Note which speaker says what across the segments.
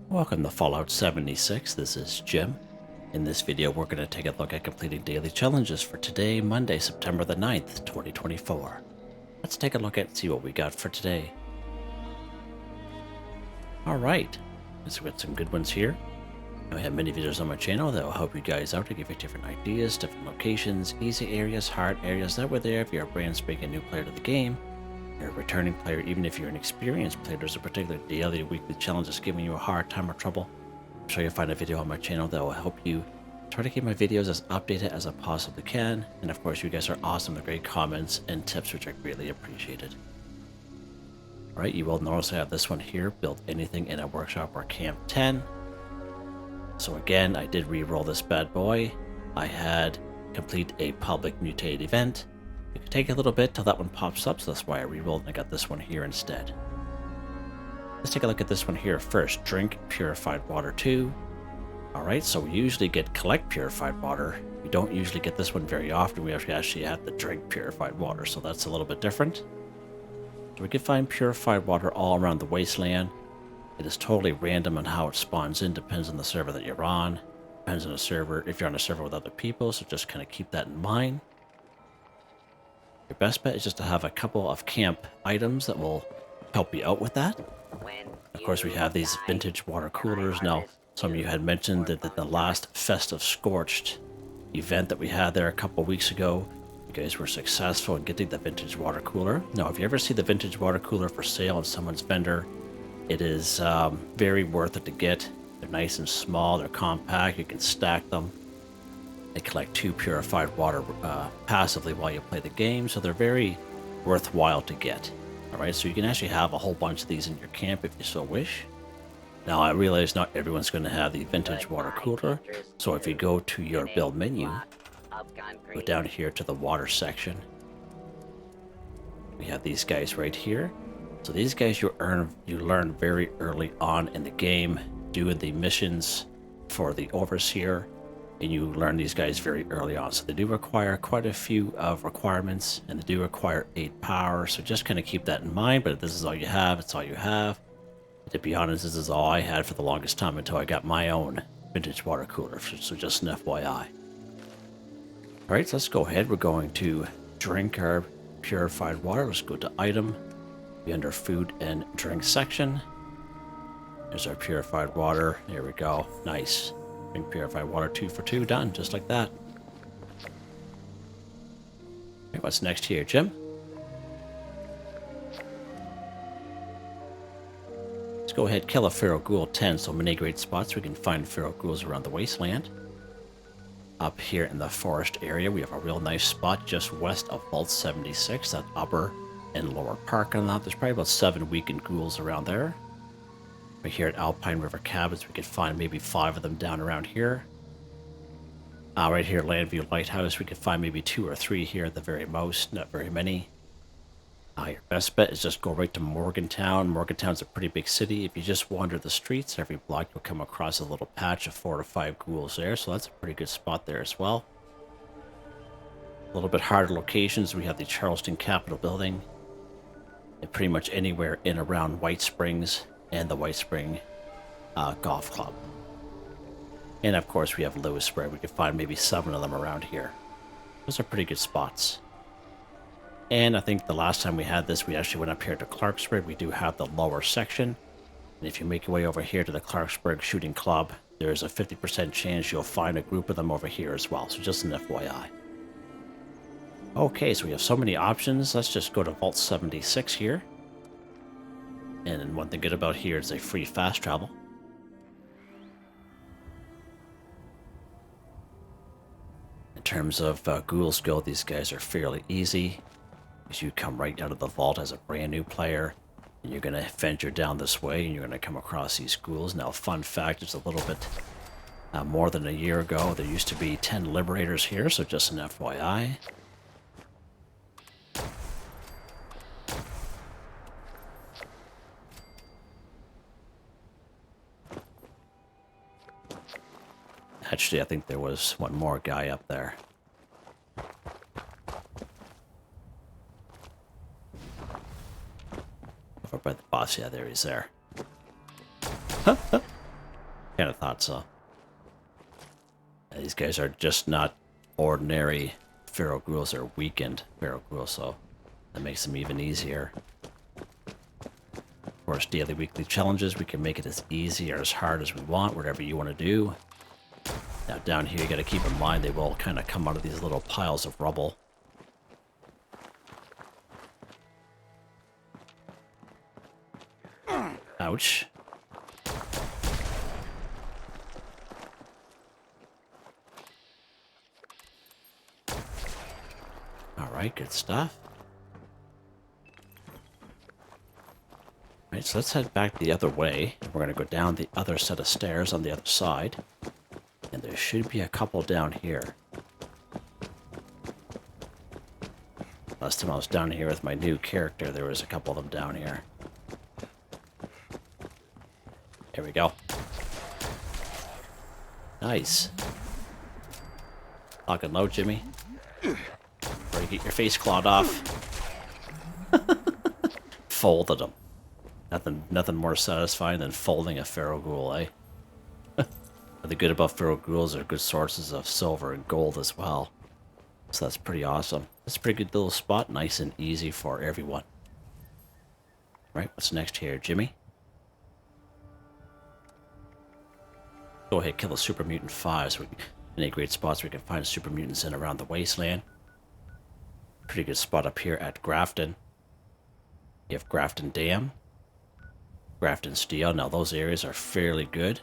Speaker 1: Welcome to Fallout 76, this is Jim. In this video we're going to take a look at completing daily challenges for today, Monday, September the 9th, 2024. Let's take a look at and see what we got for today. Alright, let's get some good ones here. I have many videos on my channel that will help you guys out to give you different ideas, different locations, easy areas, hard areas. That way there, if you're a brand spanking new player to the game, you're a returning player, even if you're an experienced player, there's a particular daily or weekly challenge that's giving you a hard time or trouble. I'm sure you'll find a video on my channel that will help you try to keep my videos as updated as I possibly can. And of course, you guys are awesome with great comments and tips, which I greatly appreciated. Alright, you will notice I have this one here, build anything in a workshop or camp 10. So again, I did re-roll this bad boy. I had complete a public mutate event. It could take a little bit till that one pops up, so that's why I re-rolled and I got this one here instead. Let's take a look at this one here first. Drink Purified Water 2. Alright, so we usually get collect Purified Water. We don't usually get this one very often. We actually have to drink Purified Water, so that's a little bit different. So we can find Purified Water all around the wasteland. It is totally random on how it spawns in, depends on the server that you're on. Depends on the server, if you're on a server with other people, so just kind of keep that in mind. Your best bet is just to have a couple of camp items that will help you out with that. Of course, we have these vintage water coolers. Now, some of you had mentioned that the last Festive Scorched event that we had there a couple weeks ago, you guys were successful in getting the vintage water cooler. Now, if you ever see the vintage water cooler for sale on someone's vendor, it is very worth it to get. They're nice and small, they're compact, you can stack them. They collect 2 purified water passively while you play the game, so they're very worthwhile to get. Alright, so you can actually have a whole bunch of these in your camp if you so wish. Now, I realize not everyone's going to have the vintage water cooler, so if you go to your build menu, go down here to the water section. We have these guys right here. So these guys you learn very early on in the game, doing the missions for the Overseer, and you learn these guys very early on. So they do require quite a few of requirements, and they do require 8 power, so just kind of keep that in mind. But if this is all you have, it's all you have. To be honest, this is all I had for the longest time until I got my own vintage water cooler, so just an FYI. Alright, so let's go ahead. We're going to drink our purified water. Let's go to item. Be under food and drink section. There's our purified water. There we go. Nice. Drink purified water 2 for 2. Done. Just like that. Okay, what's next here, Jim? Let's go ahead, kill a feral ghoul 10. So many great spots we can find feral ghouls around the wasteland. Up here in the forest area, we have a real nice spot just west of Vault 76. That upper and lower parking lot. There's probably about 7 weakened ghouls around there. Right here at Alpine River Cabins, we could find maybe 5 of them down around here. Right here at Landview Lighthouse, we could find maybe 2 or 3 here at the very most, not very many. Your best bet is just go right to Morgantown. Morgantown's a pretty big city. If you just wander the streets, every block you'll come across a little patch of 4 to 5 ghouls there, so that's a pretty good spot there as well. A little bit harder locations, we have the Charleston Capitol Building. And pretty much anywhere in around White Springs and the White Spring Golf Club. And of course we have Lewisburg. We can find maybe 7 of them around here. Those are pretty good spots. And I think the last time we had this, we actually went up here to Clarksburg. We do have the lower section. And if you make your way over here to the Clarksburg Shooting Club, there's a 50% chance you'll find a group of them over here as well. So just an FYI. Okay, so we have so many options. Let's just go to Vault 76 here. And one thing good about here is a free fast travel. In terms of ghouls go, these guys are fairly easy. Because you come right out of the vault as a brand new player. And you're going to venture down this way and you're going to come across these ghouls. Now, fun fact, it's a little bit more than a year ago. There used to be 10 liberators here, so just an FYI. Actually, I think there was one more guy up there. Over by the boss, yeah, there he's there. Kind of thought so. These guys are just not ordinary feral ghouls, they're weakened feral ghouls, so that makes them even easier. Of course, daily, weekly challenges, we can make it as easy or as hard as we want, whatever you want to do. Now down here, you got to keep in mind they will kind of come out of these little piles of rubble. Ouch. Alright, good stuff. Alright, so let's head back the other way. We're going to go down the other set of stairs on the other side. And there should be a couple down here. Last time I was down here with my new character, there was a couple of them down here. Here we go. Nice. Lock and load, Jimmy. Before you get your face clawed off. Folded them. Nothing more satisfying than folding a feral ghoul, eh? The good about feral ghouls are good sources of silver and gold as well. So that's pretty awesome. That's a pretty good little spot, nice and easy for everyone. Right, what's next here, Jimmy? Go ahead, kill the super mutant 5 so we can, any great spots we can find super mutants in around the wasteland. Pretty good spot up here at Grafton. You have Grafton Dam, Grafton Steel. Now those areas are fairly good.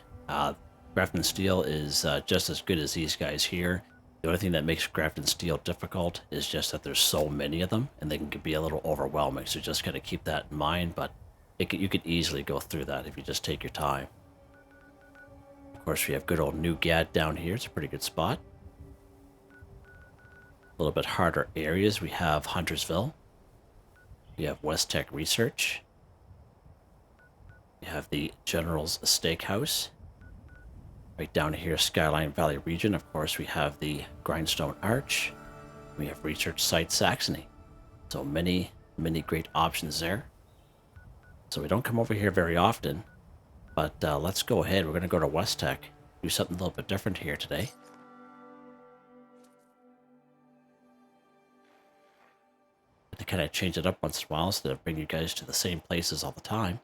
Speaker 1: Grafton Steel is just as good as these guys here. The only thing that makes Grafton Steel difficult is just that there's so many of them, and they can be a little overwhelming. So just gotta keep that in mind. But you could easily go through that if you just take your time. Of course, we have good old Newgad down here. It's a pretty good spot. A little bit harder areas. We have Huntersville. We have West Tech Research. We have the General's Steakhouse. Right down here, Skyline Valley region. Of course, we have the Grindstone Arch. We have Research Site Saxony. So many great options there. So we don't come over here very often. But let's go ahead. We're going to go to West Tech. Do something a little bit different here today. To kind of change it up once in a while instead of bring you guys to the same places all the time.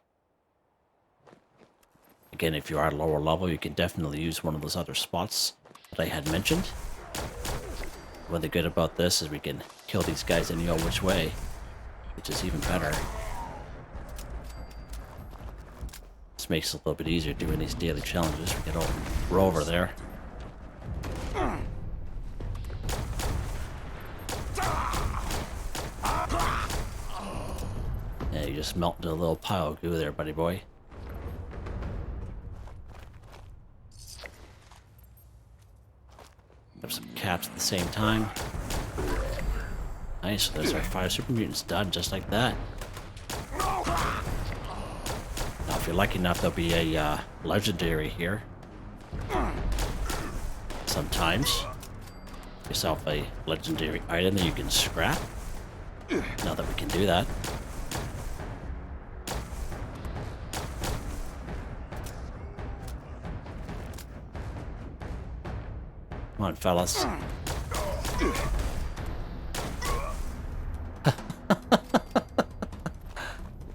Speaker 1: Again, if you are at a lower level, you can definitely use one of those other spots that I had mentioned. One thing good about this is we can kill these guys any old which way, which is even better. This makes it a little bit easier doing these daily challenges. We get over there. Yeah, you just melt into a little pile of goo there, buddy boy. Have some caps at the same time. Nice, there's our 5 super mutants done, just like that. Now, if you're lucky enough, there'll be a legendary here. Sometimes. Yourself a legendary item that you can scrap. Now that we can do that. Come on, fellas.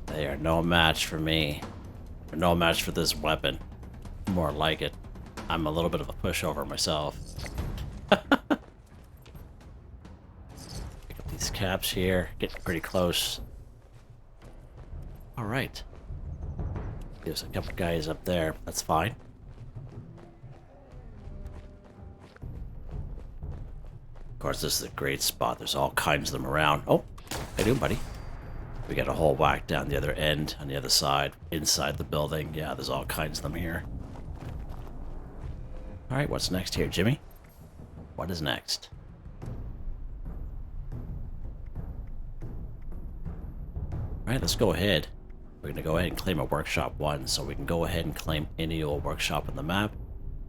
Speaker 1: They are no match for me. They're no match for this weapon. More like it. I'm a little bit of a pushover myself. Pick up these caps here. Getting pretty close. Alright. There's a couple guys up there. That's fine. Of course, this is a great spot. There's all kinds of them around. Oh, how you doing, buddy? We got a whole whack down the other end, on the other side, inside the building. Yeah, there's all kinds of them here. Alright, what's next here, Jimmy? What is next? Alright, let's go ahead. We're going to go ahead and claim a Workshop 1, so we can go ahead and claim any old workshop on the map.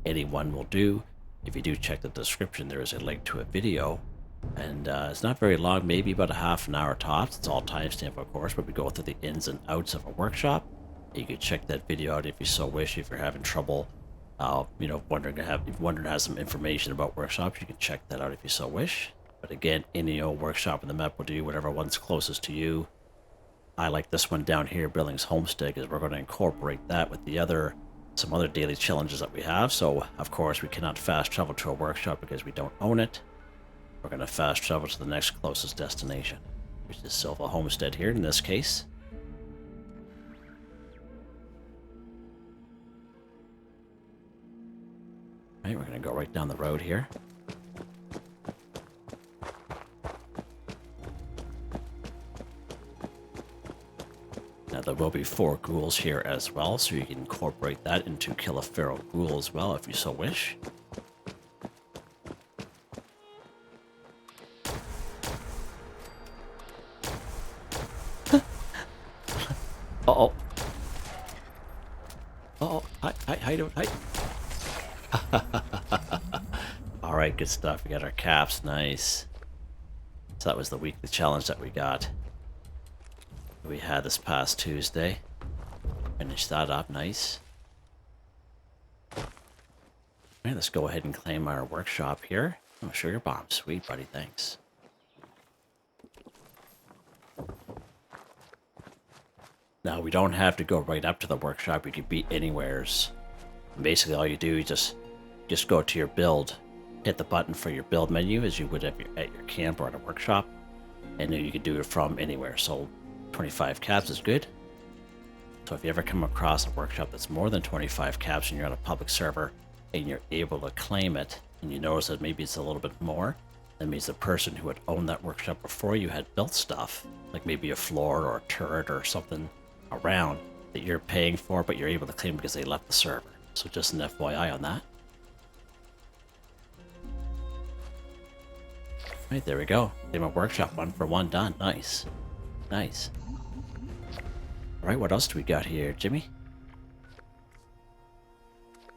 Speaker 1: Any one will do. If you do check the description, there is a link to a video. And it's not very long, maybe about a half an hour tops. It's all timestamped, of course, but we go through the ins and outs of a workshop. You can check that video out if you so wish, if you're having trouble You know, if you wondering has some information about workshops, you can check that out if you so wish. But again, any old workshop in the map will do, whatever one's closest to you. I like this one down here, Billings Homestead, because we're going to incorporate that with some other daily challenges that we have. So, of course, we cannot fast travel to a workshop because we don't own it. We're going to fast travel to the next closest destination, which is Silva Homestead here in this case. Right, we're going to go right down the road here. Now there will be 4 ghouls here as well, so you can incorporate that into kill a feral ghoul as well if you so wish. Uh-oh. Uh-oh. Hi, how you doing? Hi. Alright, good stuff. We got our caps. Nice. So that was the weekly challenge that we got. We had this past Tuesday. Finish that up. Nice. Alright, let's go ahead and claim our workshop here. Oh, sugar bomb. Sweet, buddy. Thanks. Now, we don't have to go right up to the workshop. You could be anywheres. Basically, all you do is just go to your build, hit the button for your build menu as you would at your camp or at a workshop, and then you can do it from anywhere. So 25 caps is good. So if you ever come across a workshop that's more than 25 caps and you're on a public server and you're able to claim it, and you notice that maybe it's a little bit more, that means the person who had owned that workshop before you had built stuff, like maybe a floor or a turret or something around that you're paying for, but you're able to claim because they left the server. So just an FYI on that. Right, there we go. Claim a workshop, 1 for 1 done. Nice. Nice. Alright, what else do we got here, Jimmy?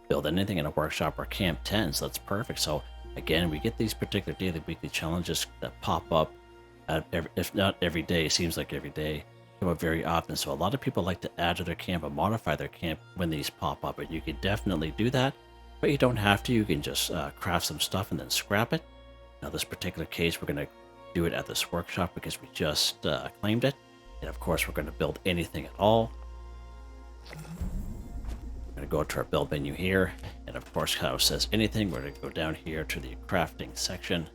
Speaker 1: Build anything in a workshop or camp 10, so that's perfect. So again, we get these particular daily, weekly challenges that pop up, if not every day, seems like every day, come up very often. So a lot of people like to add to their camp and modify their camp when these pop up, and you can definitely do that, but you don't have to. You can just craft some stuff and then scrap it. Now this particular case, we're going to do it at this workshop because we just claimed it, and of course we're going to build anything at all. We're going to go to our build menu here, and of course how it says anything, we're going to go down here to the crafting section.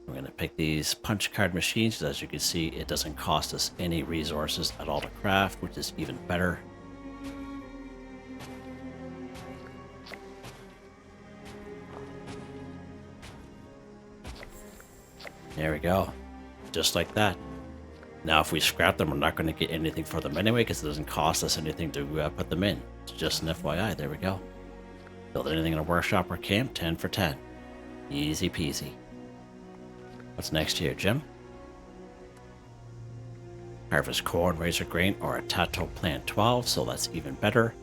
Speaker 1: We're going to pick these punch card machines. As you can see, it doesn't cost us any resources at all to craft, which is even better. There we go. Just like that. Now if we scrap them, we're not going to get anything for them anyway because it doesn't cost us anything to put them in. It's just an FYI. There we go. Build anything in a workshop or camp, 10 for 10. Easy peasy. What's next here, Jim? Harvest corn, Razorgrain, or a Tato plant 12, so that's even better.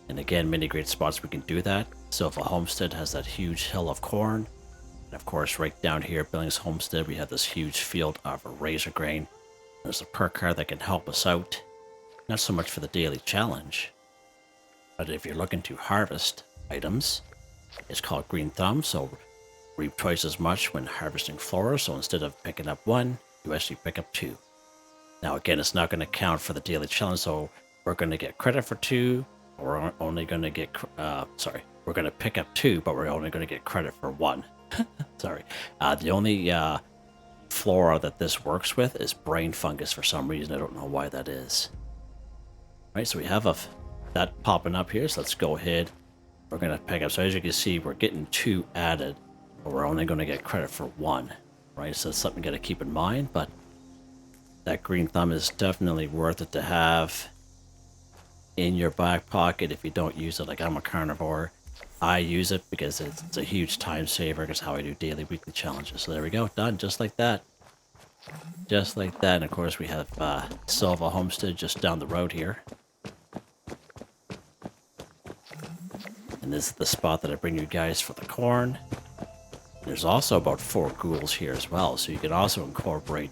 Speaker 1: And again, many great spots we can do that. Silva Homestead has that huge hill of corn. And of course, right down here at Billings Homestead, we have this huge field of Razorgrain. There's a perk card that can help us out. Not so much for the daily challenge, but if you're looking to harvest items, it's called Green Thumb, so reap twice as much when harvesting flora, so instead of picking up 1, you actually pick up 2. Now again, it's not going to count for the daily challenge, so we're going to get credit for 2, but we're only going to get, we're going to pick up 2, but we're only going to get credit for 1. Sorry. The only flora that this works with is brain fungus for some reason. I don't know why that is. Right, so we have that popping up here, so let's go ahead. We're going to pick up, so as you can see, we're getting 2 added, but we're only going to get credit for 1, right? So it's something you got to keep in mind, but that Green Thumb is definitely worth it to have in your back pocket if you don't use it. Like, I'm a carnivore. I use it because it's a huge time saver. It's how I do daily, weekly challenges. So there we go, done, just like that. Just like that, and of course we have Silva Homestead just down the road here. And this is the spot that I bring you guys for the corn. There's also about 4 ghouls here as well, so you can also incorporate,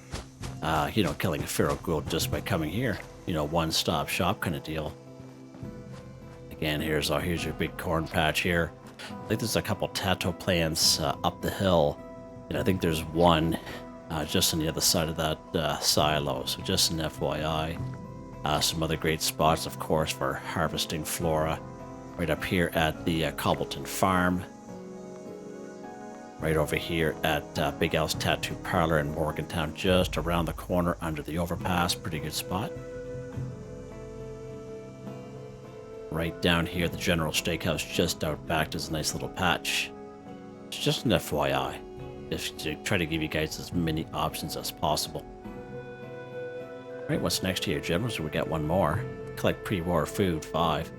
Speaker 1: killing a feral ghoul just by coming here. One-stop shop kind of deal. Again, here's your big corn patch here. I think there's a couple Tato plants up the hill, and I think there's one just on the other side of that silo, so just an FYI. Some other great spots, of course, for harvesting flora. Right up here at the Cobbleton Farm. Right over here at Big Al's Tattoo Parlor in Morgantown, just around the corner under the overpass. Pretty good spot. Right down here, the General Steakhouse just out back. There's a nice little patch. It's just an FYI. Just to try to give you guys as many options as possible. Right, what's next here, Generals? We got one more. Collect pre-war food, 5.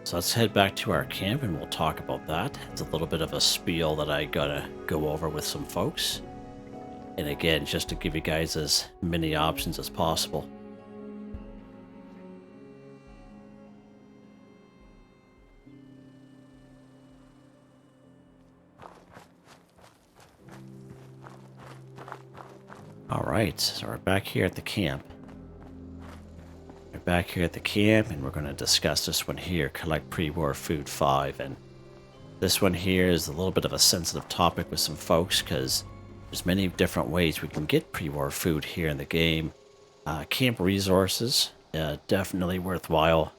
Speaker 1: So let's head back to our camp and we'll talk about that. It's a little bit of a spiel that I gotta go over with some folks. And again, just to give you guys as many options as possible. Alright, so we're back here at the camp. We're back here at the camp and we're going to discuss this one here, collect pre-war food 5. And this one here is a little bit of a sensitive topic with some folks because there's many different ways we can get pre-war food here in the game. Camp resources, definitely worthwhile.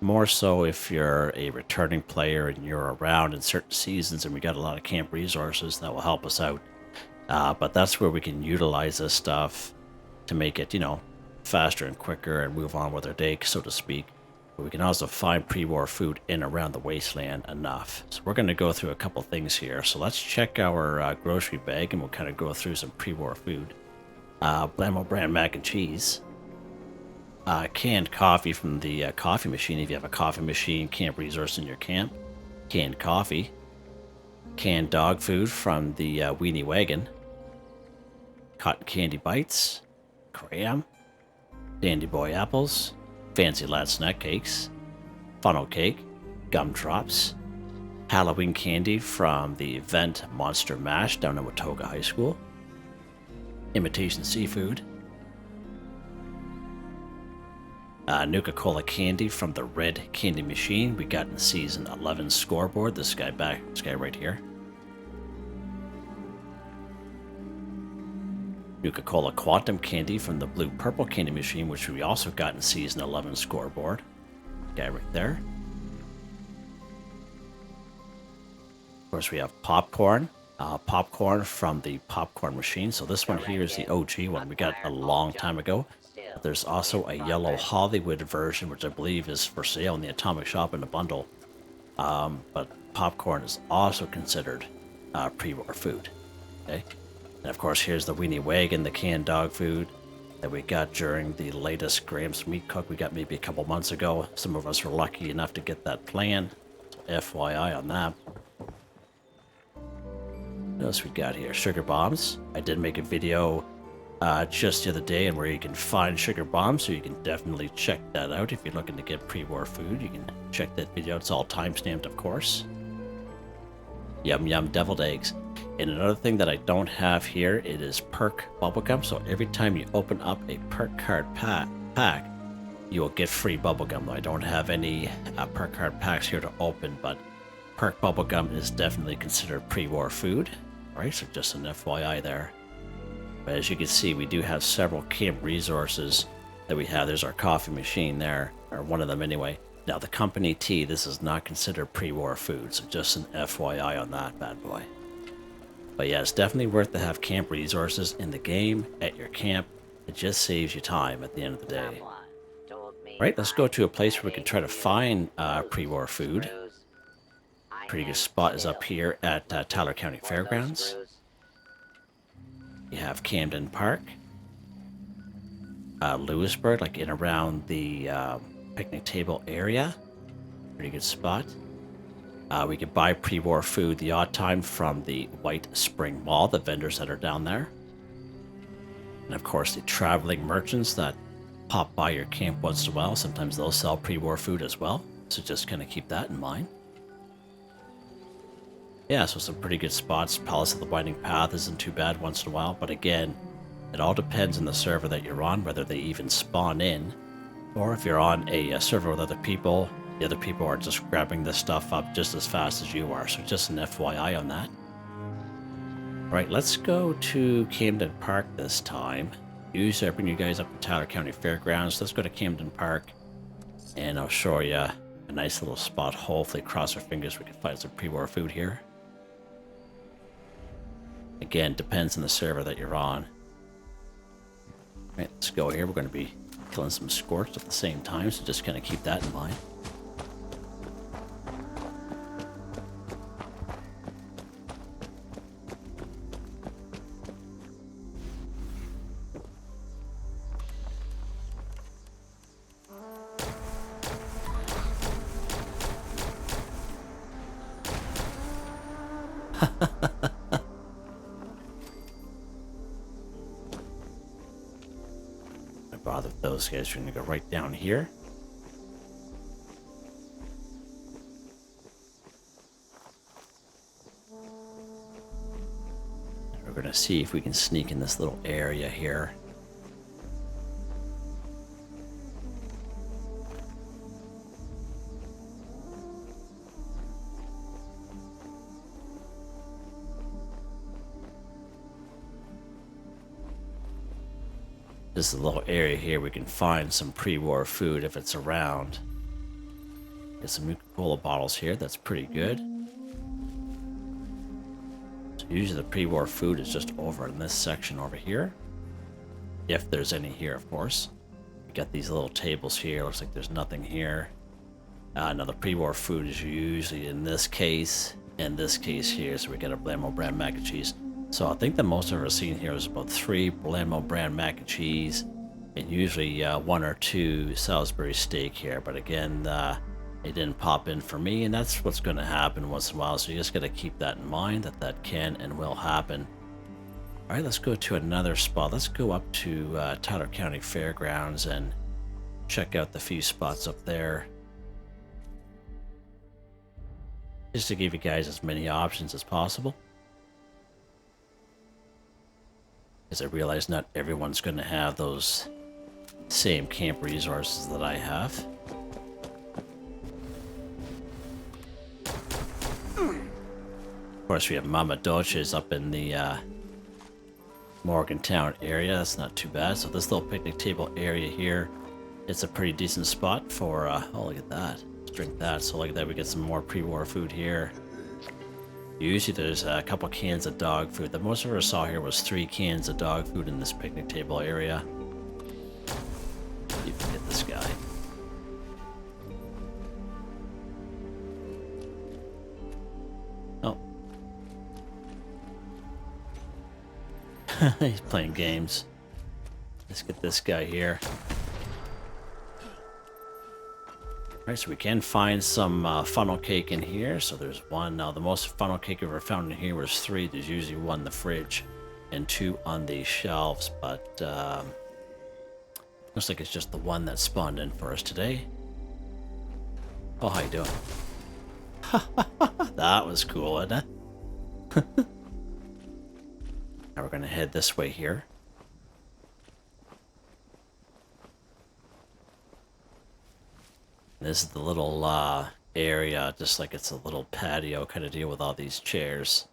Speaker 1: More so if you're a returning player and you're around in certain seasons and we got a lot of camp resources that will help us out. But that's where we can utilize this stuff to make it, faster and quicker and move on with our day, so to speak. But we can also find pre-war food in around the wasteland enough. So we're going to go through a couple things here. So let's check our grocery bag and we'll kind of go through some pre-war food. Blammo brand mac and cheese. Canned coffee from the coffee machine if you have a coffee machine, camp resource in your camp. Canned coffee. Canned dog food from the Weenie Wagon. Cotton candy bites. Cram. Dandy Boy apples, Fancy Lad snack cakes, funnel cake, gumdrops, Halloween candy from the event Monster Mash down at Watoga High School, imitation seafood, Nuka-Cola candy from the Red Candy Machine we got in Season 11 scoreboard, this guy right here. Nuka-Cola Quantum Candy from the Blue Purple Candy Machine, which we also got in Season 11 scoreboard. Guy right there. Of course, we have popcorn. Popcorn from the Popcorn Machine. So this one here is the OG one we got a long time ago. But there's also a yellow Hollywood version, which I believe is for sale in the Atomic Shop in a bundle. But popcorn is also considered pre-war food. Okay. And of course, here's the Weenie Wagon, the canned dog food that we got during the latest Graham's Meat Cook we got maybe a couple months ago. Some of us were lucky enough to get that plan. So FYI on that. What else we got here? Sugar bombs. I did make a video just the other day and where you can find sugar bombs, so you can definitely check that out if you're looking to get pre-war food. You can check that video. It's all time-stamped, of course. Yum Yum deviled eggs. And another thing that I don't have here, it is perk bubblegum. So every time you open up a perk card pack, you will get free bubblegum. I don't have any perk card packs here to open, but perk bubblegum is definitely considered pre-war food. Alright, so just an FYI there. But as you can see, we do have several camp resources that we have. There's our coffee machine there, or one of them anyway. Now the company tea, this is not considered pre-war food, so just an FYI on that bad boy. But yeah, it's definitely worth to have camp resources in the game, at your camp. It just saves you time at the end of the day. Right, let's go to a place where we can try to find pre-war food. Pretty good spot is up here at Tyler County Fairgrounds. You have Camden Park. Lewisburg, like in around the picnic table area. Pretty good spot. We could buy pre-war food the odd time from the White Spring Mall, the vendors that are down there. And of course the traveling merchants that pop by your camp once in a while. Sometimes they'll sell pre-war food as well. So just kind of keep that in mind. Yeah, so some pretty good spots. Palace of the Winding Path isn't too bad once in a while. But again, it all depends on the server that you're on, whether they even spawn in. Or if you're on a server with other people, the other people are just grabbing this stuff up just as fast as you are. So just an FYI on that. Right, let's go to Camden Park this time. Usually I bring you guys up to Tyler County Fairgrounds. Let's go to Camden Park and I'll show you a nice little spot. Hopefully, cross our fingers, we can find some pre-war food here. Again, depends on the server that you're on. Right, let's go here. We're going to be killing some scorched at the same time, so just kind of keep that in mind. Bother with those guys. We're going to go right down here. We're going to see if we can sneak in this little area here. This is a little area here we can find some pre-war food if it's around. Get some Coca-Cola bottles here. That's pretty good. So usually the pre-war food is just over in this section over here. If there's any here, of course. We got these little tables here. Looks like there's nothing here. Now the pre-war food is usually in this case and this case here. So we got a Blammo brand mac and cheese. So I think the most I've ever seen here is about 3 Blammo brand mac and cheese, and usually 1 or 2 Salisbury steak here. But again, it didn't pop in for me, and that's what's going to happen once in a while. So you just got to keep that in mind, that can and will happen. All right, let's go to another spot. Let's go up to Tyler County Fairgrounds and check out the few spots up there, just to give you guys as many options as possible. Because I realize not everyone's going to have those same camp resources that I have. Of course, we have Mama Dolce's up in the Morgantown area. That's not too bad. So this little picnic table area here, it's a pretty decent spot for, oh, look at that. Let's drink that. So look at that, we get some more pre-war food here. Usually there's a couple cans of dog food. The most I ever saw here was 3 cans of dog food in this picnic table area. You can get this guy. Oh. He's playing games. Let's get this guy here. Alright, so we can find some funnel cake in here. So there's 1. Now the most funnel cake I've ever found in here was 3. There's usually 1 in the fridge and 2 on the shelves, but looks like it's just the 1 that spawned in for us today. Oh, how you doing? That was cool, wasn't it? Now we're gonna head this way here. This is the little area, just like it's a little patio kind of deal with all these chairs.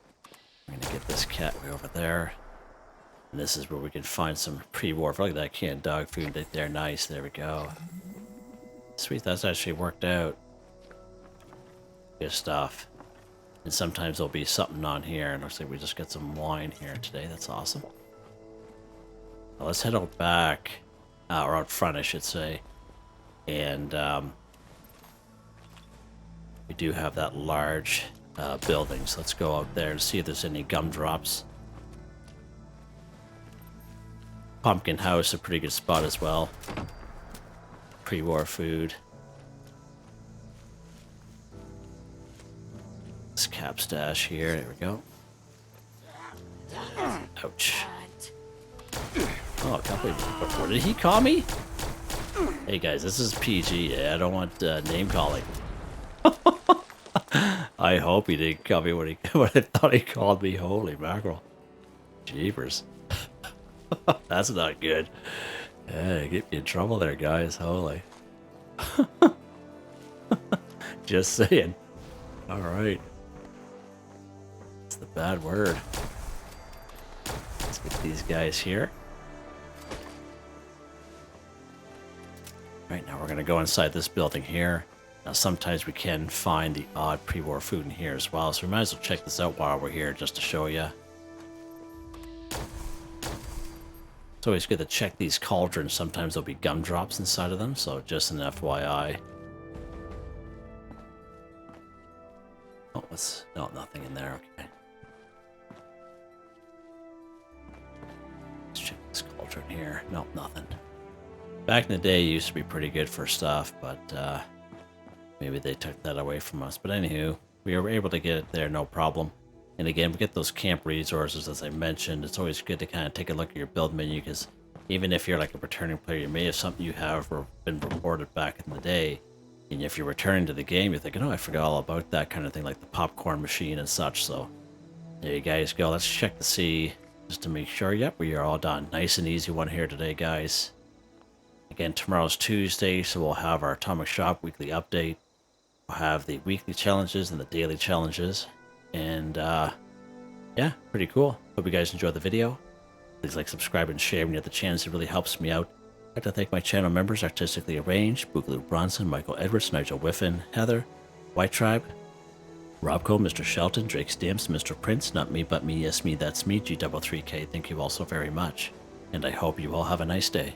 Speaker 1: I'm gonna get this cat way over there. And this is where we can find some pre-war. Look at that canned dog food right there. Nice, there we go. Sweet, that's actually worked out. Good stuff. And sometimes there'll be something on here. And looks like we just got some wine here today. That's awesome. Now let's head out back, or out front, I should say. And we do have that large building, so let's go out there and see if there's any gumdrops. Pumpkin House, a pretty good spot as well. Pre-war food. This cap stash here, there we go. Ouch. Oh, I can't believe, what did he call me? Hey guys, this is PG. I don't want name calling. I hope he didn't call me what I thought he called me. Holy mackerel. Jeepers. That's not good. Get me in trouble there, guys. Holy. Just saying. All right. That's the bad word. Let's get these guys here. Right now we're going to go inside this building here. Now sometimes we can find the odd pre-war food in here as well, so we might as well check this out while we're here just to show you. It's always good to check these cauldrons. Sometimes there'll be gumdrops inside of them, so just an FYI. Oh, what's... No, nothing in there. Okay. Let's check this cauldron here. Nope, nothing. Back in the day, it used to be pretty good for stuff, but maybe they took that away from us. But anywho, we were able to get it there, no problem. And again, we get those camp resources, as I mentioned. It's always good to kind of take a look at your build menu, because even if you're like a returning player, you may have something you have been reported back in the day. And if you're returning to the game, you're thinking, oh, I forgot all about that kind of thing, like the popcorn machine and such. So there you guys go. Let's check to see, just to make sure. Yep, we are all done. Nice and easy one here today, guys. Again, tomorrow's Tuesday, so we'll have our Atomic Shop weekly update. We'll have the weekly challenges and the daily challenges. And, yeah, pretty cool. Hope you guys enjoyed the video. Please like, subscribe, and share when you have the chance. It really helps me out. I'd like to thank my channel members, Artistically Arranged, Boogaloo Bronson, Michael Edwards, Nigel Wiffen, Heather, Whitetribe, Robco, Mr. Shelton, Drake Stamps, Mr.Prince, NotMeButMeYesMeThatsMe, G33K. Thank you all so very much. And I hope you all have a nice day.